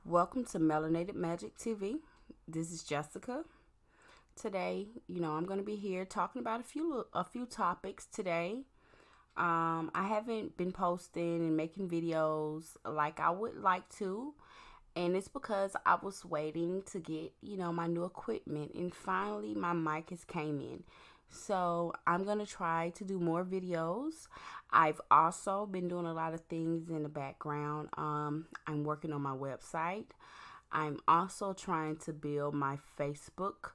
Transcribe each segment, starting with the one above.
Welcome to MelanatedMagikTV. This is Jessica. Today, I'm going to be here talking about a few topics today. I haven't been posting and making videos like I would like to, and it's because I was waiting to get, my new equipment, and finally my mic has came in. So I'm going to try to do more videos. I've also been doing a lot of things in the background. I'm working on my website. I'm also trying to build my Facebook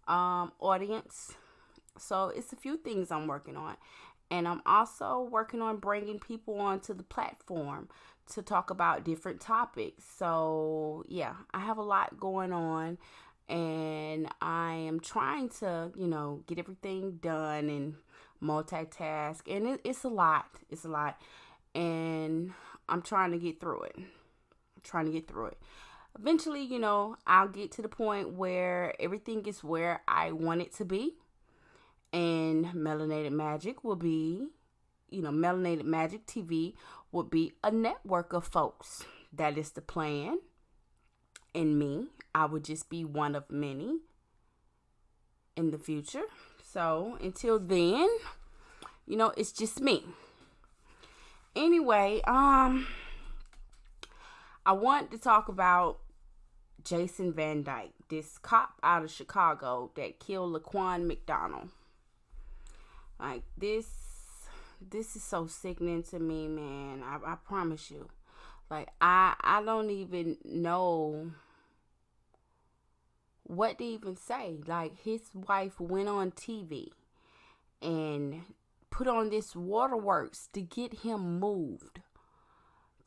audience. So it's a few things I'm working on. And I'm also working on bringing people onto the platform to talk about different topics. So yeah, I have a lot going on. And I am trying to, get everything done and multitask. And it's a lot. It's a lot. And I'm trying to get through it. Eventually, I'll get to the point where everything is where I want it to be. And Melanated Magic will be, Melanated Magic TV will be a network of folks. That is the plan. And me, I would just be one of many in the future. So until then, it's just me. Anyway, I want to talk about Jason Van Dyke, this cop out of Chicago that killed Laquan McDonald. Like this is so sickening to me, man. I promise you. Like, I don't even know what to even say. Like, his wife went on TV and put on this waterworks to get him moved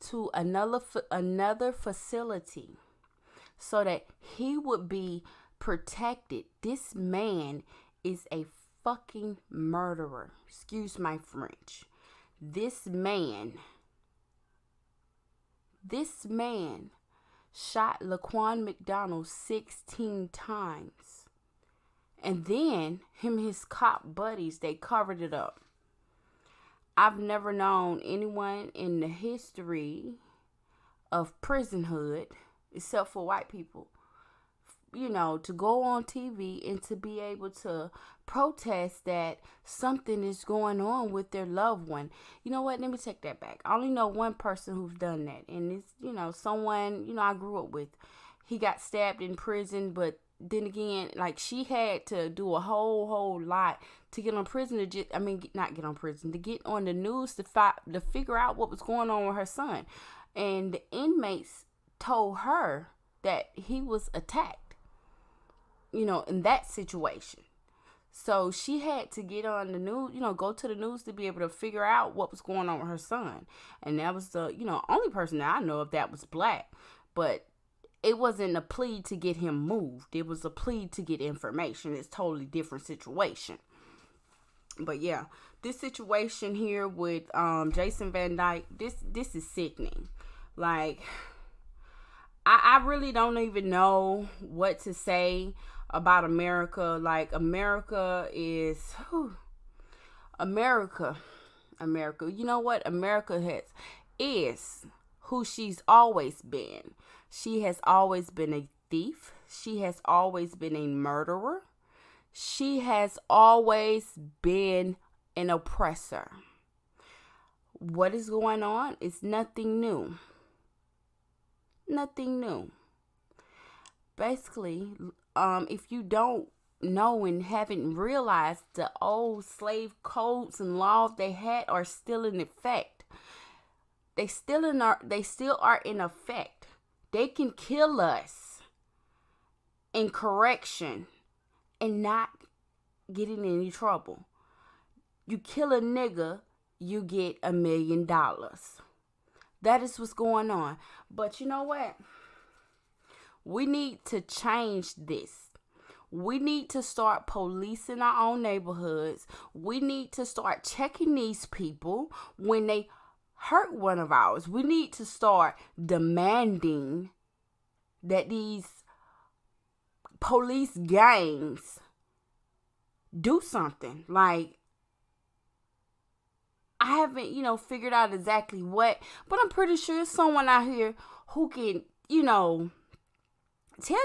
to another facility so that he would be protected. This man is a fucking murderer. Excuse my French. This man shot Laquan McDonald 16 times. And then him and his cop buddies, they covered it up. I've never known anyone in the history of prisonhood, except for white people, to go on TV and to be able to protest that something is going on with their loved one. You know what? Let me take that back. I only know one person who's done that. And it's, someone, I grew up with. He got stabbed in prison, but then again, like, she had to do a whole lot to get on prison to get on the news to figure out what was going on with her son. And the inmates told her that he was attacked, in that situation. So she had to get on the news, go to the news to be able to figure out what was going on with her son. And that was the, only person that I know of that was black. But it wasn't a plea to get him moved. It was a plea to get information. It's a totally different situation. But yeah, this situation here with Jason Van Dyke, this is sickening. Like, I really don't even know what to say about America. Like, America is America. You know what? America is who she's always been. She has always been a thief. She has always been a murderer. She has always been an oppressor. What is going on is nothing new. Nothing new. Basically, if you don't know and haven't realized, the old slave codes and laws they had are still in effect. They still are in effect. They can kill us in correction and not get in any trouble. You kill a nigga, you get $1 million. That is what's going on. But you know what? We need to change this. We need to start policing our own neighborhoods. We need to start checking these people when they hurt one of ours. We need to start demanding that these police gangs do something. Like, I haven't, figured out exactly what, but I'm pretty sure there's someone out here who can tell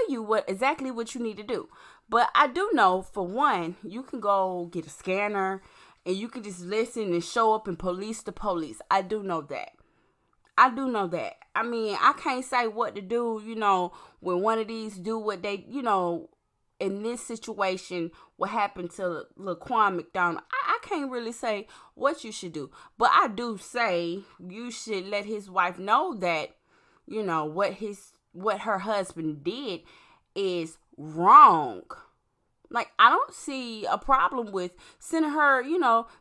you exactly what you need to do. But I do know, for one, you can go get a scanner and you can just listen and show up and police the police. I do know that. I mean, I can't say what to do, when one of these do what they, in this situation, what happened to Laquan McDonald. I can't really say what you should do. But I do say you should let his wife know that, what her husband did is wrong. Like, I don't see a problem with sending her,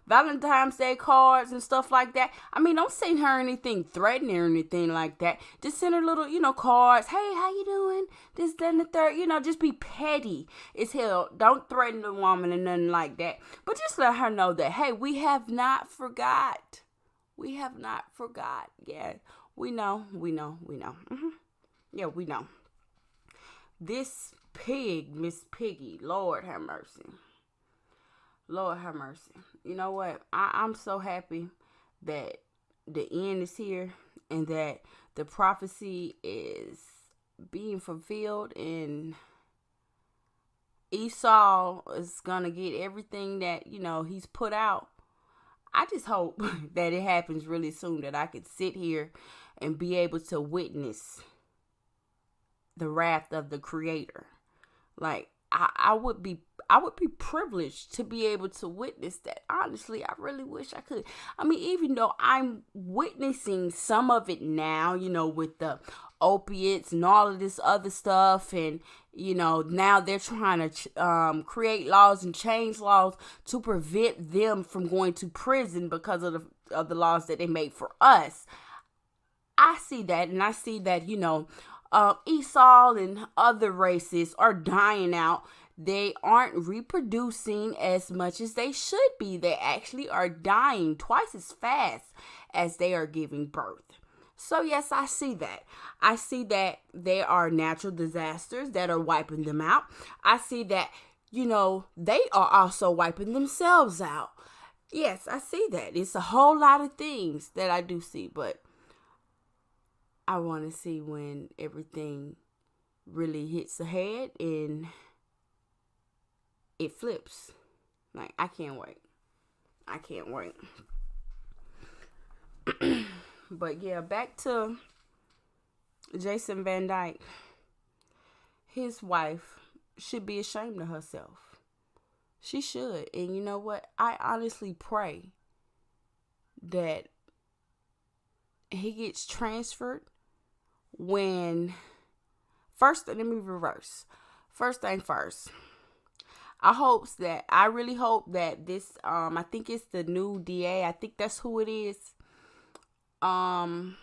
Valentine's Day cards and stuff like that. I mean, don't send her anything threatening or anything like that. Just send her little, cards. Hey, how you doing? This, that, and the third. Just be petty as hell. Don't threaten the woman and nothing like that. But just let her know that, hey, we have not forgot. We have not forgot. Yeah, we know. Mm-hmm. Yeah, we know. This pig, Miss Piggy, Lord have mercy. Lord have mercy. You know what? I'm so happy that the end is here and that the prophecy is being fulfilled and Esau is going to get everything that, he's put out. I just hope that it happens really soon, that I could sit here and be able to witness the wrath of the Creator. Like, I would be privileged to be able to witness that. Honestly, I really wish I could. I mean, even though I'm witnessing some of it now, with the opiates and all of this other stuff, and now they're trying to create laws and change laws to prevent them from going to prison because of the laws that they made for us. I see that, and I see that Esau and other races are dying out. They aren't reproducing as much as they should be. They actually are dying twice as fast as they are giving birth. So yes, I see that. I see that there are natural disasters that are wiping them out. I see that, they are also wiping themselves out. Yes, I see that. It's a whole lot of things that I do see, but I want to see when everything really hits ahead and it flips. Like, I can't wait. But yeah, back to Jason Van Dyke. His wife should be ashamed of herself. She should. And you know what? I honestly pray that he gets transferred when... First, let me reverse. First thing first. I really hope that this, I think it's the new DA. I think that's who it is. I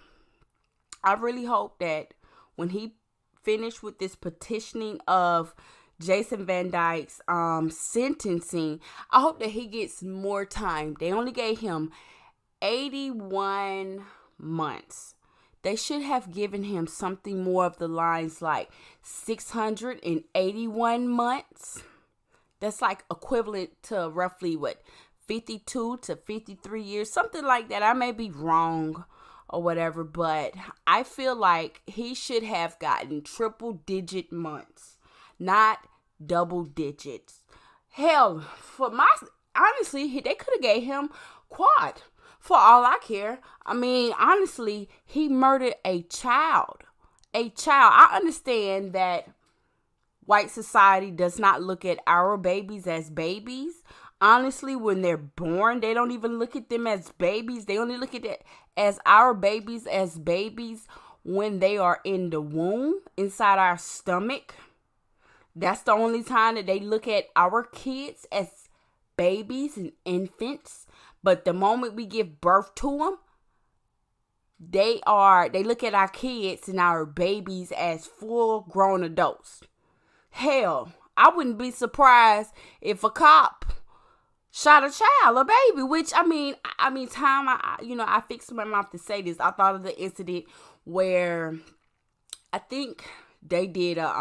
really hope that when he finished with this petitioning of Jason Van Dyke's sentencing, I hope that he gets more time. They only gave him 81 months. They should have given him something more of the lines like 681 months. That's like equivalent to roughly 52 to 53 years, something like that. I may be wrong or whatever, but I feel like he should have gotten triple digit months, not double digits. Hell, honestly, they could have gave him quad. For all I care. I mean, honestly, he murdered a child. I understand that white society does not look at our babies as babies. Honestly, when they're born, they don't even look at them as babies. They only look at it as our babies as babies when they are in the womb, inside our stomach. That's the only time that they look at our kids as babies and infants. But the moment we give birth to them, they look at our kids and our babies as full grown adults. Hell, I wouldn't be surprised if a cop shot a child, a baby, which I fixed my mouth to say this. I thought of the incident where I think they did it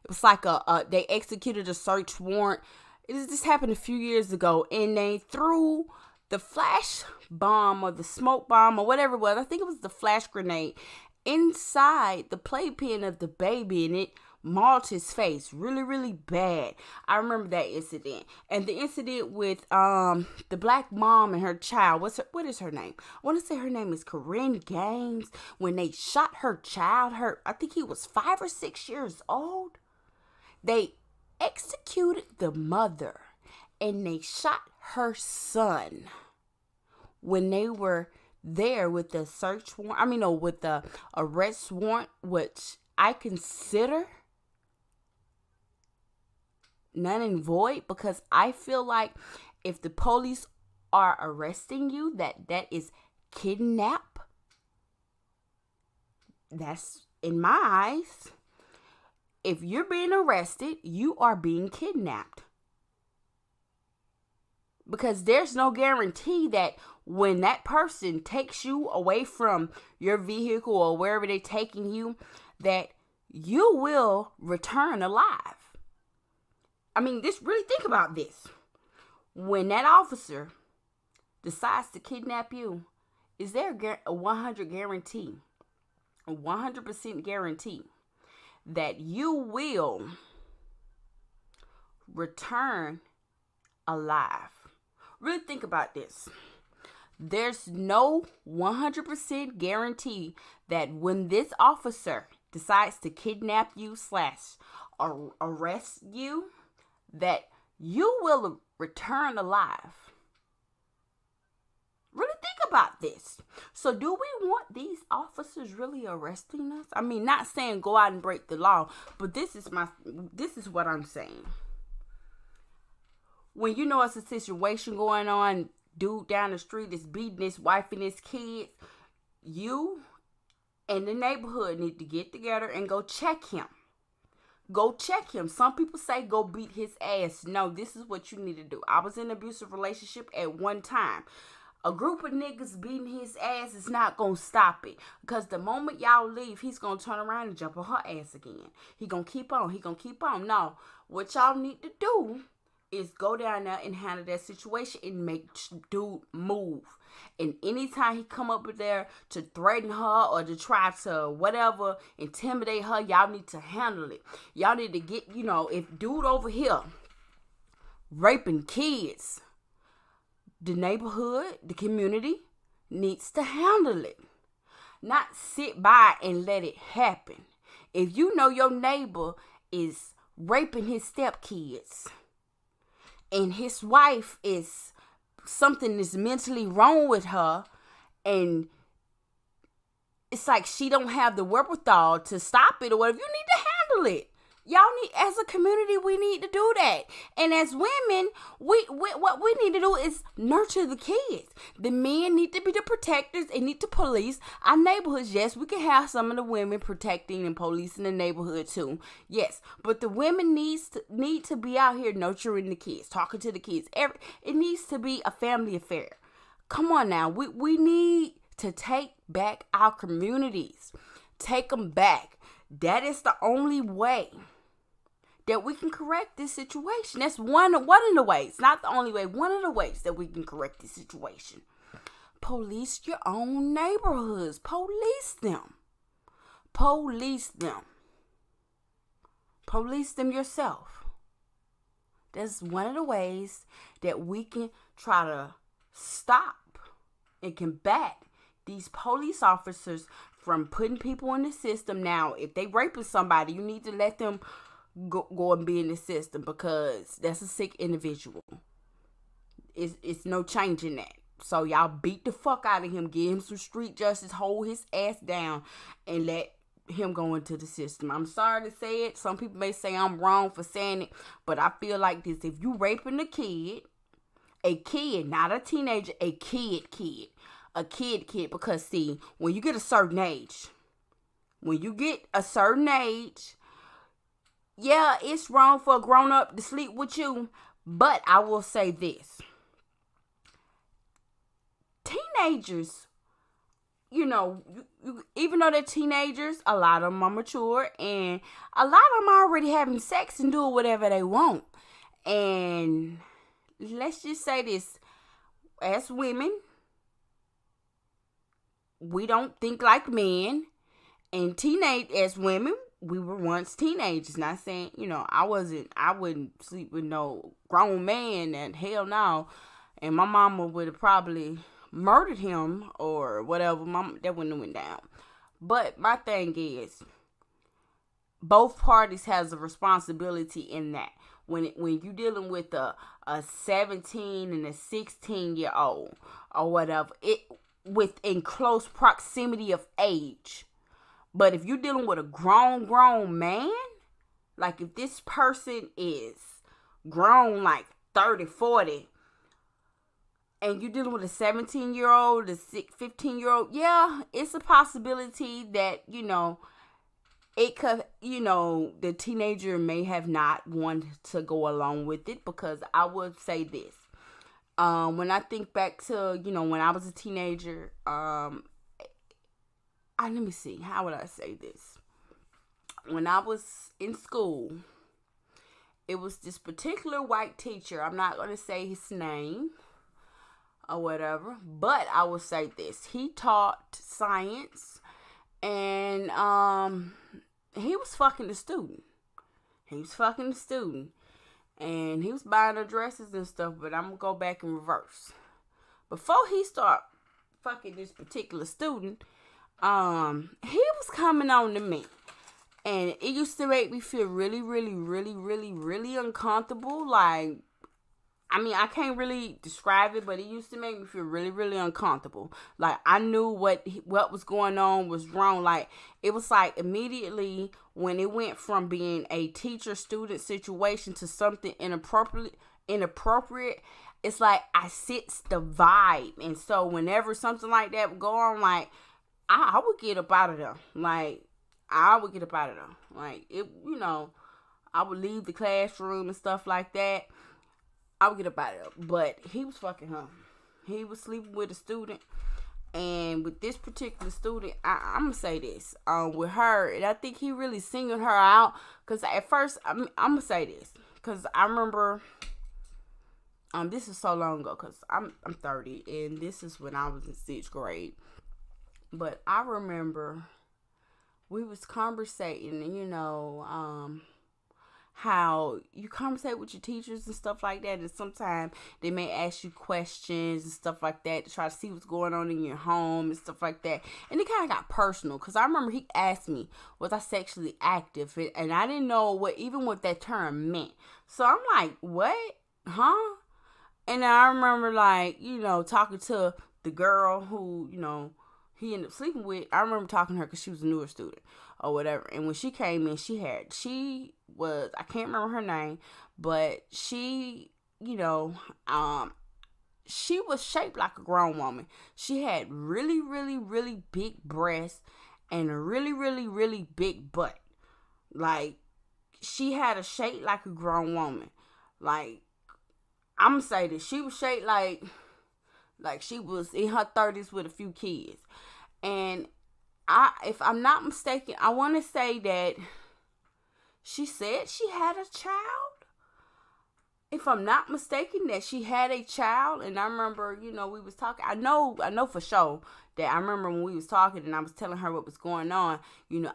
was like they executed a search warrant. This happened a few years ago, and they threw the flash bomb or the smoke bomb or whatever it was. I think it was the flash grenade inside the playpen of the baby, and it mauled his face really, really bad. I remember that incident. And the incident with the black mom and her child. What is her name? I want to say her name is Corinne Gaines. When they shot her child, I think he was 5 or 6 years old. They executed the mother and they shot her son when they were there with the search warrant. With the arrest warrant, which I consider none and void, because I feel like if the police are arresting you, that is kidnap. That's in my eyes. If you're being arrested, you are being kidnapped. Because there's no guarantee that when that person takes you away from your vehicle or wherever they're taking you, that you will return alive. Really think about this. When that officer decides to kidnap you, is there a 100% guarantee that you will return alive? Really think about this. There's no 100% guarantee that when this officer decides to kidnap you / arrest you, that you will return alive. Really think about this. So do we want these officers really arresting us? Not saying go out and break the law, but this is what I'm saying. When you know it's a situation going on, dude down the street is beating his wife and his kids, you and the neighborhood need to get together and go check him. Go check him. Some people say go beat his ass. No, this is what you need to do. I was in an abusive relationship at one time. A group of niggas beating his ass is not going to stop it. Because the moment y'all leave, he's going to turn around and jump on her ass again. He going to keep on. No, what y'all need to do is go down there and handle that situation and make dude move. And anytime he come up there to threaten her or to try to whatever, intimidate her, y'all need to handle it. Y'all need to get, if dude over here raping kids, the neighborhood, the community needs to handle it. Not sit by and let it happen. If you know your neighbor is raping his stepkids, and his wife something is mentally wrong with her, and it's like she don't have the wherewithal to stop it or whatever, you need to handle it. As a community, we need to do that. And as women, what we need to do is nurture the kids. The men need to be the protectors and need to police our neighborhoods. Yes, we can have some of the women protecting and policing the neighborhood too. Yes, but the women need to be out here nurturing the kids, talking to the kids. It needs to be a family affair. Come on now, we need to take back our communities. Take them back. That is the only way that we can correct this situation. That's one of the ways, not the only way, one of the ways that we can correct this situation. Police your own neighborhoods. Police them. Police them. Police them yourself. That's one of the ways that we can try to stop and combat these police officers from putting people in the system. Now, if they raping somebody, you need to let them go and be in the system, because that's a sick individual. It's no changing that. So y'all beat the fuck out of him, give him some street justice, hold his ass down, and let him go into the system. I'm sorry to say it. Some people may say I'm wrong for saying it, but I feel like this. If you raping a kid, not a teenager, a kid, because see, when you get a certain age, yeah, it's wrong for a grown-up to sleep with you, but I will say this. Teenagers, even though they're teenagers, a lot of them are mature, and a lot of them are already having sex and doing whatever they want. And let's just say this, as women, we don't think like men, And as women, we were once teenagers. Not saying, I wouldn't sleep with no grown man, and hell no. And my mama would have probably murdered him or whatever. That wouldn't have went down. But my thing is, both parties has a responsibility in that. When you're dealing with a 17 and a 16-year-old or whatever, within close proximity of age. But if you're dealing with a grown man, like if this person is grown like 30, 40, and you're dealing with a 17-year-old, a 15-year-old, yeah, it's a possibility that, it could, the teenager may have not wanted to go along with it, because I would say this. When I think back to, when I was a teenager, let me see, how would I say this? When I was in school, it was this particular white teacher. I'm not going to say his name or whatever, but I will say this. He taught science, and he was fucking the student. And he was buying her dresses and stuff, but I'm going to go back in reverse. Before he started fucking this particular student, he was coming on to me. And it used to make me feel really, really, really, really, really uncomfortable. Like, I can't really describe it, but it used to make me feel really, really uncomfortable. Like, I knew what was going on was wrong. Like, it was like immediately when it went from being a teacher-student situation to something inappropriate, it's like I sense the vibe. And so whenever something like that would go on, like, I would get up out of there. Like, I would get up out of there. Like, it, I would leave the classroom and stuff like that. I would get up out of there. But he was fucking her. He was sleeping with a student. And with this particular student, I'm going to say this. With her, and I think he really singled her out. Because at first, I'm going to say this. Because I remember, this is so long ago. Because I'm 30. And this is when I was in 6th grade. But I remember we was conversating, how you conversate with your teachers and stuff like that. And sometimes they may ask you questions and stuff like that to try to see what's going on in your home and stuff like that. And it kind of got personal, because I remember he asked me, was I sexually active? And I didn't know what that term meant. So I'm like, what? Huh? And I remember, like, talking to the girl who, he ended up sleeping with. I remember talking to her because she was a newer student or whatever. And when she came in, she was, I can't remember her name, but she was shaped like a grown woman. She had really, really, really big breasts and a really, really, really big butt. Like, she had a shape like a grown woman. Like, I'm going to say this. She was shaped like she was in her 30s with a few kids. And if I'm not mistaken, I want to say that she said she had a child. If I'm not mistaken, that she had a child. And I remember, we was talking. I know for sure that I remember when we was talking and I was telling her what was going on.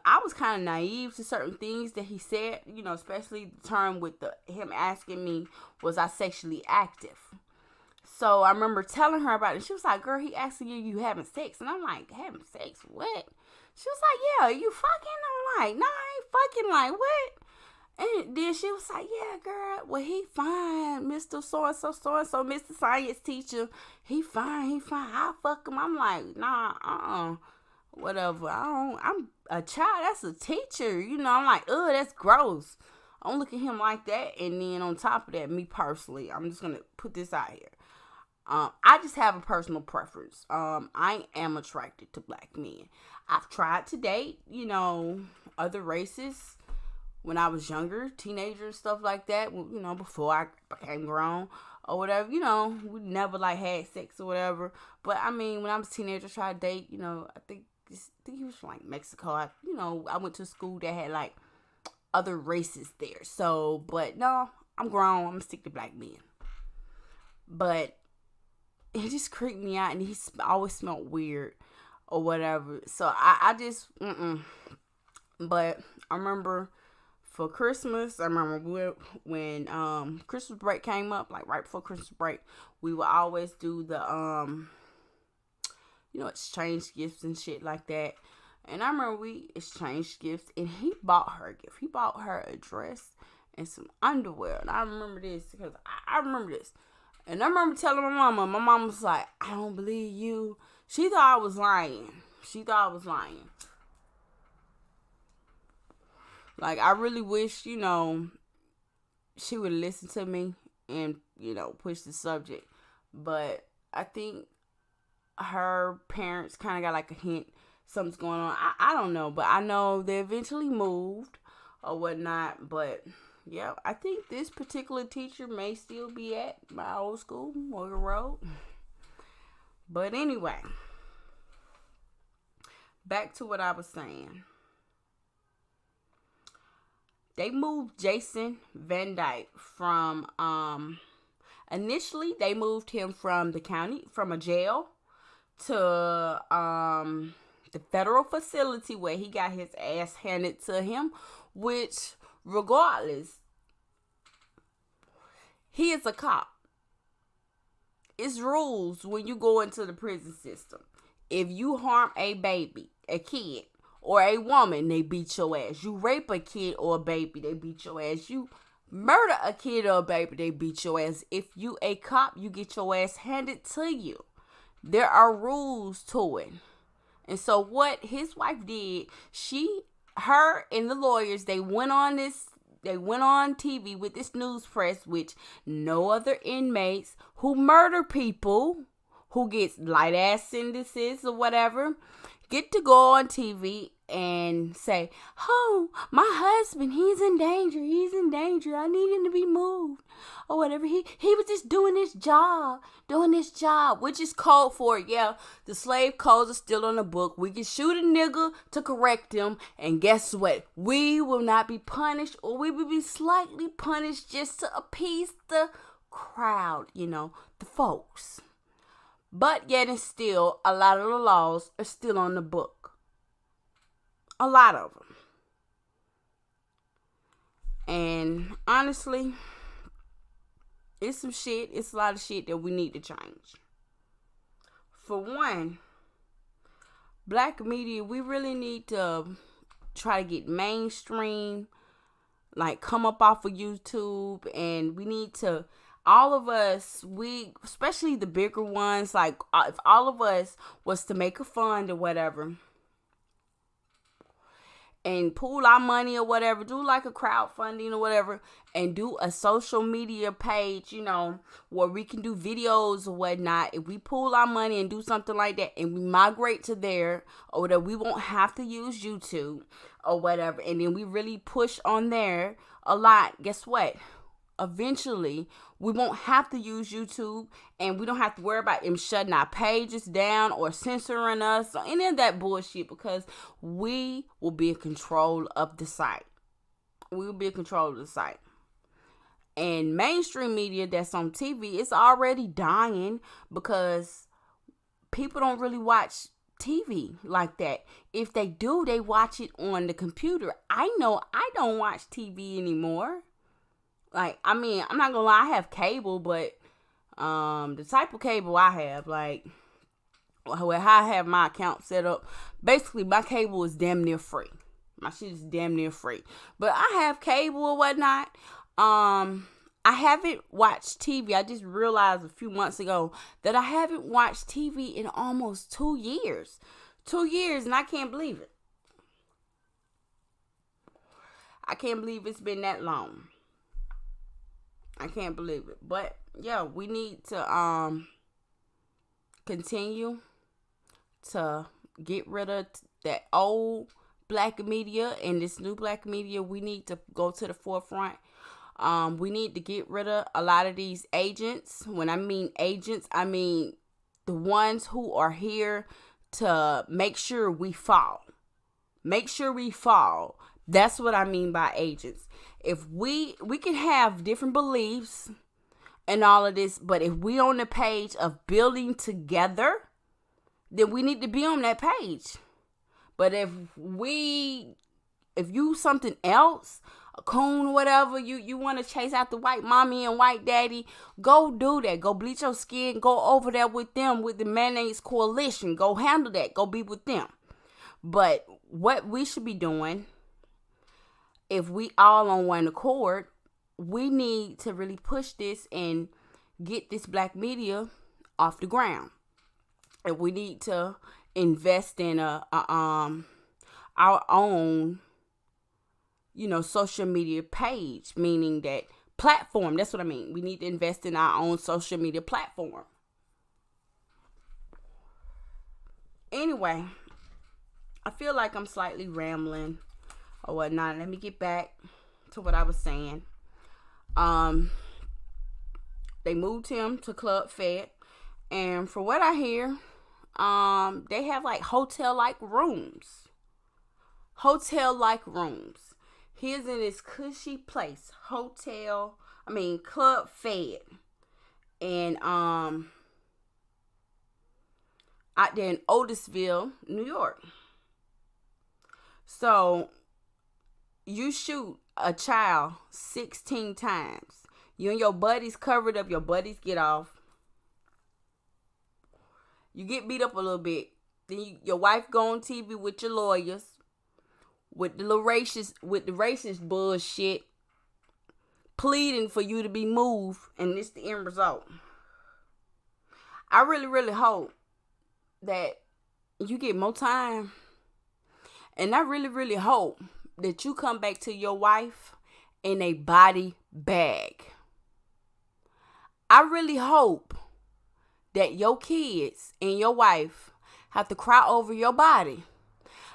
I was kind of naive to certain things that he said, especially the term with him asking me, was I sexually active? So I remember telling her about it. She was like, girl, he asking you having sex. And I'm like, having sex? What? She was like, yeah, you fucking? I'm like, nah, I ain't fucking. Like, what? And then she was like, yeah, girl, well, he fine. Mr. So-and-so, Mr. Science teacher. He fine. I'll fuck him. I'm like, nah, whatever. I'm a child. That's a teacher. I'm like, that's gross. I don't look at him like that. And then on top of that, me personally, I'm just going to put this out here. I just have a personal preference. I am attracted to black men. I've tried to date, other races when I was younger, teenager, stuff like that, before I became grown or whatever, we never had sex or whatever. But I mean, when I was a teenager, I tried to date, I think he was from Mexico. I went to a school that had other races there. So, but no, I'm grown. I'm gonna stick to black men. But it just creeped me out, and he always smelled weird. or whatever. So I just, But I remember for Christmas, I remember when Christmas break came up, like right before Christmas break, we would always do the exchange gifts and shit like that. And I remember we exchanged gifts, and he bought her a gift. He bought her a dress and some underwear. And I remember this because I remember this. And I remember telling my mama was like, I don't believe you. She thought I was lying. Like, I really wish, she would listen to me and, push the subject. But I think her parents kind of got like a hint something's going on. I don't know, but I know they eventually moved or whatnot. But yeah, I think this particular teacher may still be at my old school, Morgan Road. But anyway, back to what I was saying. They moved Jason Van Dyke from, initially they moved him from the county, from a jail to the federal facility where he got his ass handed to him, which regardless, he is a cop. It's rules when you go into the prison system. If you harm a baby, a kid, or a woman, they beat your ass. You rape a kid or a baby, they beat your ass. You murder a kid or a baby, they beat your ass. If you a cop, you get your ass handed to you. There are rules to it. And so what his wife did, her and the lawyers, they went on TV with this news press, which no other inmates who murder people, who gets light ass sentences or whatever, get to go on TV and say, oh, my husband, he's in danger, I need him to be moved, or whatever. He was just doing his job, which is code for, the slave codes are still on the book. We can shoot a nigga to correct him, and guess what? We will not be punished, or we will be slightly punished just to appease the crowd, the folks. But yet and still, a lot of the laws are still on the book. A lot of them. And honestly, it's a lot of shit that we need to change. For one, black media, we really need to try to get mainstream, like come up off of YouTube, and we need to, all of us, especially the bigger ones, like if all of us was to make a fund or whatever, and pool our money or whatever, do like a crowdfunding or whatever, and do a social media page, where we can do videos or whatnot. If we pool our money and do something like that, and we migrate to there, or that we won't have to use YouTube or whatever, and then we really push on there a lot, guess what? Eventually, we won't have to use YouTube, and we don't have to worry about them shutting our pages down or censoring us or any of that bullshit, because we will be in control of the site. And mainstream media that's on TV is already dying because people don't really watch TV like that. If they do, they watch it on the computer. I know I don't watch TV anymore. Like, I mean, I'm not gonna lie, I have cable, but the type of cable I have, like, where I have my account set up, basically my cable is damn near free. My shit is damn near free. But I have cable or whatnot. I haven't watched TV. I just realized a few months ago that I haven't watched TV in almost 2 years. 2 years, and I can't believe it. I can't believe it's been that long. I can't believe it. But yeah, we need to continue to get rid of that old black media, and this new black media, we need to go to the forefront. We need to get rid of a lot of these agents. When I mean agents, I mean the ones who are here to make sure we fall. That's what I mean by agents. If we can have different beliefs and all of this, but if we on the page of building together, then we need to be on that page. But if you something else, a coon or whatever, you want to chase after white mommy and white daddy, go do that. Go bleach your skin. Go over there with them, with the Mayonnaise Coalition. Go handle that. Go be with them. But what we should be doing, if we all on one accord, we need to really push this and get this black media off the ground. And we need to invest in our own, social media page, meaning that platform. That's what I mean. We need to invest in our own social media platform. Anyway, I feel like I'm slightly rambling or whatnot. Let me get back to what I was saying. They moved him to Club Fed, and for what I hear, they have like hotel-like rooms. He is in this cushy place, Club Fed, and out there in Otisville, New York. So you shoot a child 16 times. You and your buddies covered up. Your buddies get off. You get beat up a little bit. Then your wife go on TV with your lawyers, with the racist bullshit, pleading for you to be moved, and this the end result. I really, really hope that you get more time, and I really, really hope that you come back to your wife in a body bag. I really hope that your kids and your wife have to cry over your body.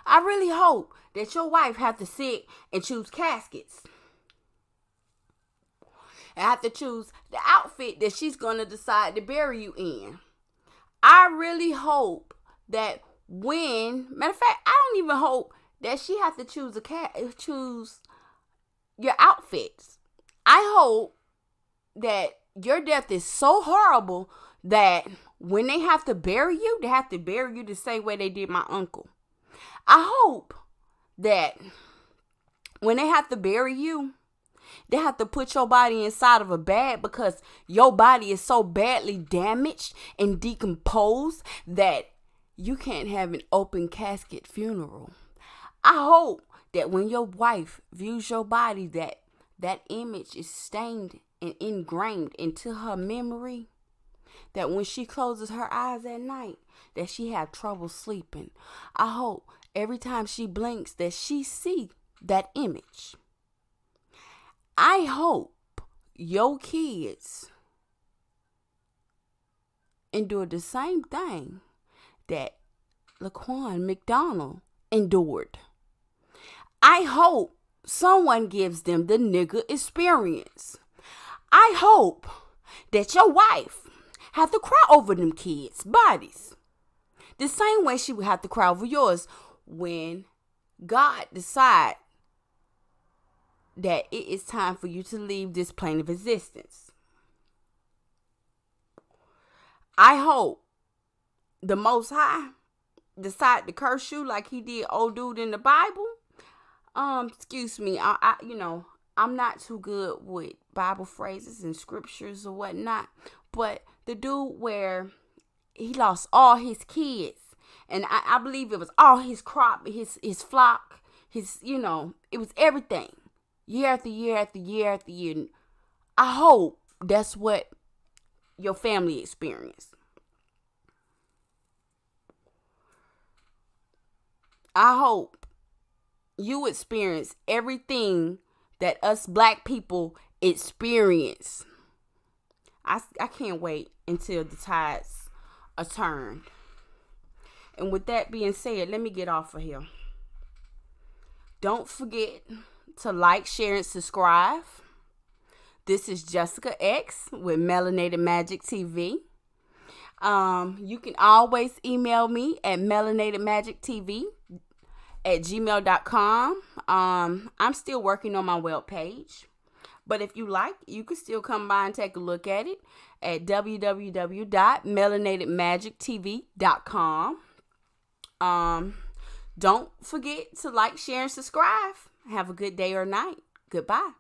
I really hope that your wife have to sit and choose caskets. And have to choose the outfit that she's going to decide to bury you in. I really hope that matter of fact, I don't even hope that she has to choose your outfits. I hope that your death is so horrible that when they have to bury you, they have to bury you the same way they did my uncle. I hope that when they have to bury you, they have to put your body inside of a bag because your body is so badly damaged and decomposed that you can't have an open casket funeral. I hope that when your wife views your body, that image is stained and ingrained into her memory, that when she closes her eyes at night, that she have trouble sleeping. I hope every time she blinks that she see that image. I hope your kids endure the same thing that Laquan McDonald endured. I hope someone gives them the nigga experience. I hope that your wife have to cry over them kids' bodies the same way she would have to cry over yours when God decide that it is time for you to leave this plane of existence. I hope the Most High decide to curse you like he did old dude in the Bible. Excuse me, I'm not too good with Bible phrases and scriptures or whatnot, but the dude where he lost all his kids, and I believe it was all his crop, his flock, it was everything, year after year after year after year. I hope that's what your family experienced. I hope you experience everything that us black people experience. I can't wait until the tides are turned. And with that being said, let me get off of here. Don't forget to like, share, and subscribe. This is Jessica X with MelanatedMagikTV. You can always email me at MelanatedMagikTV@gmail.com. I'm still working on my web page, but if you like, you can still come by and take a look at it. at www.MelanatedMagikTV.com. Don't forget to like, share, and subscribe. Have a good day or night. Goodbye.